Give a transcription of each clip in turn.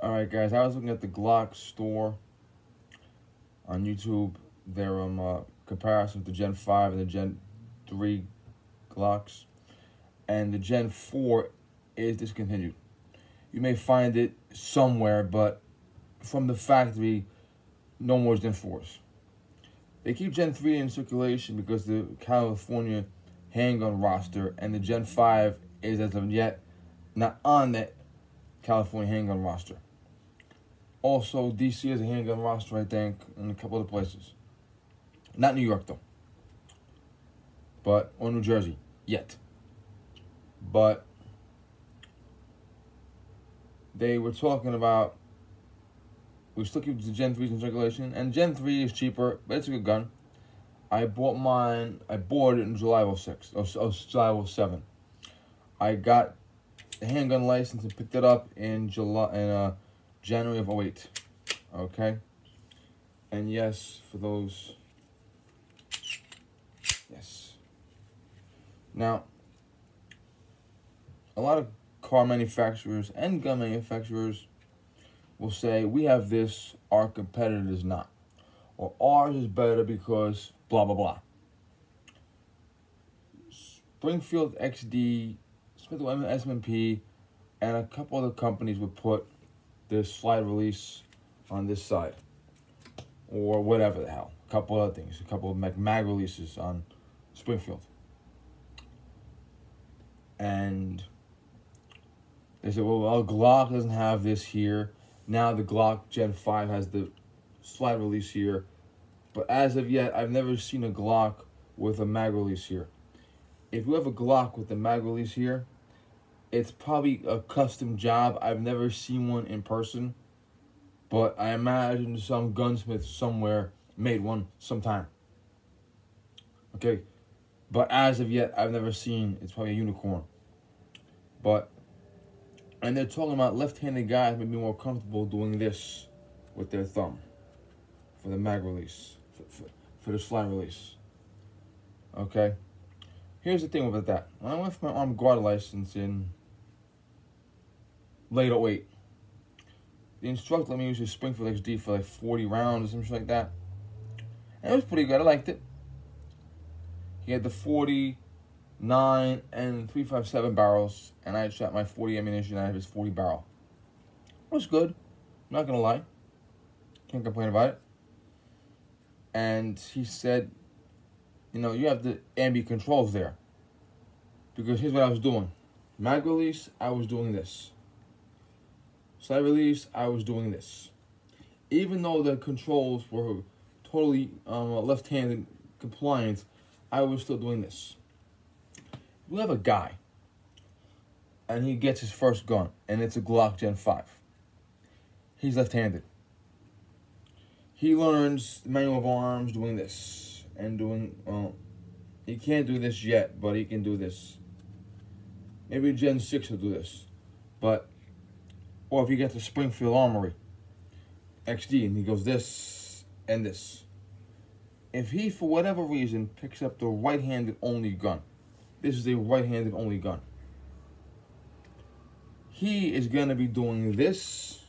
Alright guys, I was looking at the Glock store on YouTube. Their comparison with the Gen 5 and the Gen 3 Glocks. And the Gen 4 is discontinued. You may find it somewhere, but from the factory, no more Gen 4s. They keep Gen 3 in circulation because the California handgun roster, and the Gen 5 is as of yet not on that California handgun roster. Also, DC has a handgun roster, I think, in a couple other places. Not New York, though. Or New Jersey, yet. But they were talking about, we still keep the Gen 3s in circulation, and Gen 3 is cheaper, but it's a good gun. I bought it in July of 06, July of 07. I got the handgun license and picked it up in January of 08. Okay? And yes, for those, yes. Now, a lot of car manufacturers and gun manufacturers will say, we have this, our competitor does not. Or ours is better because blah, blah, blah. Springfield XD, Smith & S&P, and a couple other companies would put this slide release on this side. Or whatever the hell. A couple other things. A couple of mag releases on Springfield. And they said, well, Glock doesn't have this here. Now the Glock Gen 5 has the slide release here. But as of yet, I've never seen a Glock with a mag release here. If you have a Glock with a mag release here, it's probably a custom job. I've never seen one in person. But I imagine some gunsmith somewhere made one sometime. Okay? But as of yet, I've never seen, it's probably a unicorn. And they're talking about left-handed guys may be more comfortable doing this with their thumb for the mag release, for the slide release. Okay? Here's the thing about that. When I went for my armed guard license in late 08, the instructor let me use his Springfield XD for like 40 rounds or something like that. And it was pretty good. I liked it. He had the 49 and 357 barrels, and I had shot my 40 ammunition out of his 40 barrel. It was good. I'm not going to lie. Can't complain about it. And he said, you know, you have the Ambi controls there. Because here's what I was doing. Mag release, I was doing this. Slide release, I was doing this. Even though the controls were totally left-handed compliant, I was still doing this. We have a guy, and he gets his first gun, and it's a Glock Gen 5. He's left-handed. He learns the manual of arms doing this, and doing, he can't do this yet, but he can do this. Maybe Gen 6 will do this. Or if he gets a Springfield Armory XD, and he goes this and this. If he, for whatever reason, picks up the right-handed only gun, this is a right-handed only gun, he is going to be doing this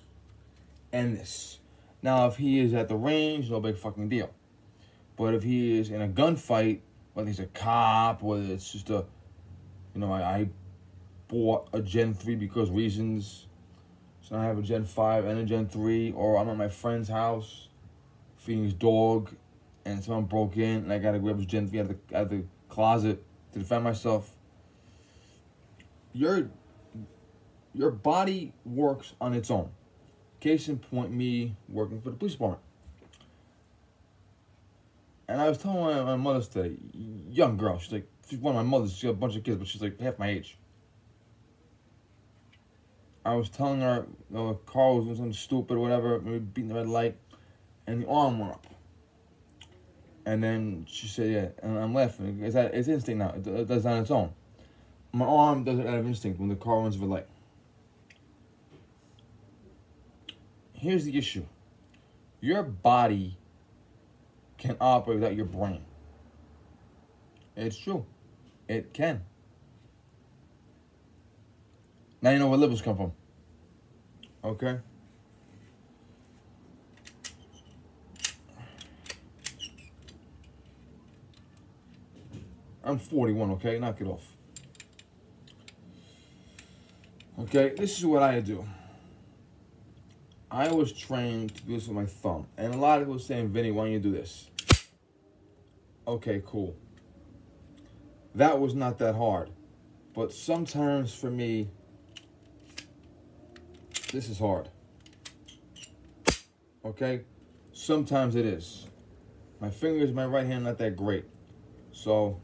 and this. Now, if he is at the range, no big fucking deal. But if he is in a gunfight, whether he's a cop, whether it's just a, you know, I bought a Gen 3 because reasons. So now I have a Gen 5 and a Gen 3, or I'm at my friend's house feeding his dog, and someone broke in, and I got to grab his Gen 3 out of the closet to defend myself. Your body works on its own. Case in point, me working for the police department. And I was telling my mother today, young girl, she's one of my mothers, she got a bunch of kids, but she's like half my age. I was telling her, you know, the car was doing something stupid or whatever, maybe beating the red light, and the arm went up. And then she said, yeah, and I'm laughing. It's instinct now. It does it on its own. My arm does it out of instinct when the car runs red light. Here's the issue. Your body can operate without your brain. It's true. It can. Now you know where liberals come from. Okay? I'm 41, okay? Knock it off. Okay, this is what I do. I was trained to do this with my thumb. And a lot of people saying, Vinny, why don't you do this? Okay, cool. That was not that hard. But sometimes for me, this is hard. Okay? Sometimes it is. My fingers, my right hand, not that great. So,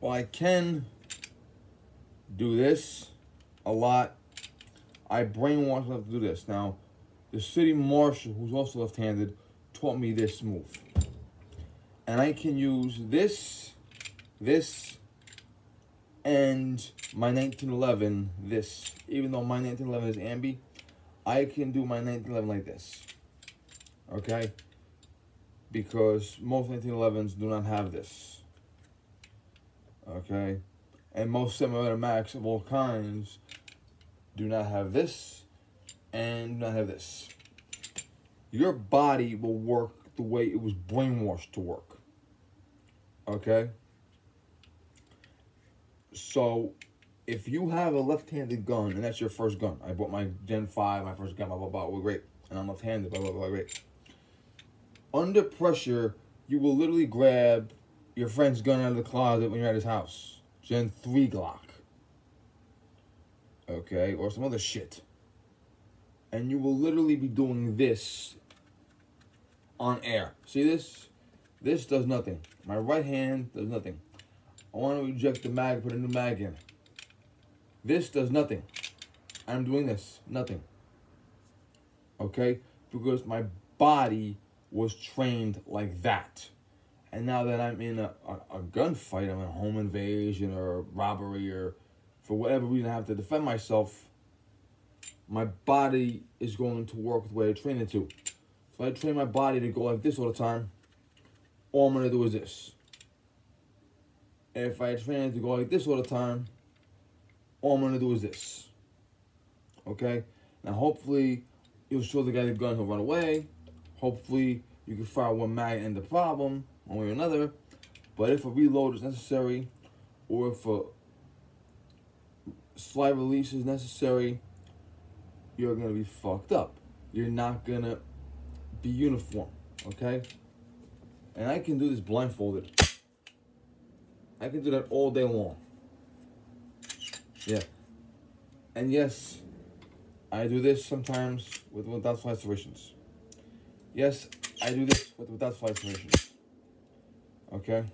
while I can do this a lot, I brainwash myself to do this. Now, the city marshal, who's also left-handed, taught me this move. And I can use this, and my 1911, this. Even though my 1911 is Ambi, I can do my 1911 like this. Okay? Because most 1911s do not have this. Okay? And most semi-automatics of all kinds do not have this and do not have this. Your body will work the way it was brainwashed to work. Okay? So, if you have a left-handed gun, and that's your first gun. I bought my Gen 5, my first gun, blah, blah, blah, we're great. And I'm left-handed, blah, blah, blah, great. Under pressure, you will literally grab your friend's gun out of the closet when you're at his house. Gen 3 Glock. Okay? Or some other shit. And you will literally be doing this on air. See this? This does nothing. My right hand does nothing. I want to eject the mag, put a new mag in. This does nothing. I'm doing this. Nothing. Okay? Because my body was trained like that. And now that I'm in a gunfight, I'm in a home invasion or a robbery or for whatever reason I have to defend myself, my body is going to work the way I train it to. So I train my body to go like this all the time. All I'm going to do is this. And if I train it to go like this all the time, all I'm going to do is this. Okay? Now, hopefully, you'll show the guy the gun, he'll run away. Hopefully, you can fire one mag and end the problem, one way or another. But if a reload is necessary, or if a slide release is necessary, you're going to be fucked up. You're not going to be uniform, okay? And I can do this blindfolded. I can do that all day long. Yeah. And yes, I do this sometimes without slide serrations. Yes, I do this without slide serrations. Okay?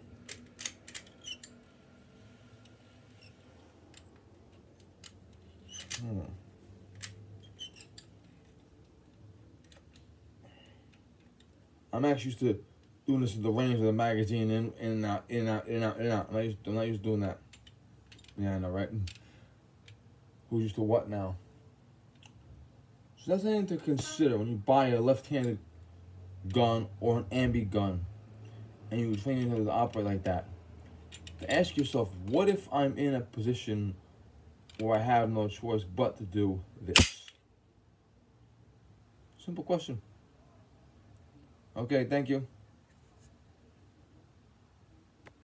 I'm actually used to doing this in the range of the magazine, in and out, in and out, in and out, in and out. I'm not used to doing that. Yeah, I know, right? Who's used to what now? So that's something to consider when you buy a left-handed gun or an Ambi gun and you train yourself to operate like that. To ask yourself, what if I'm in a position where I have no choice but to do this? Simple question. Okay, thank you.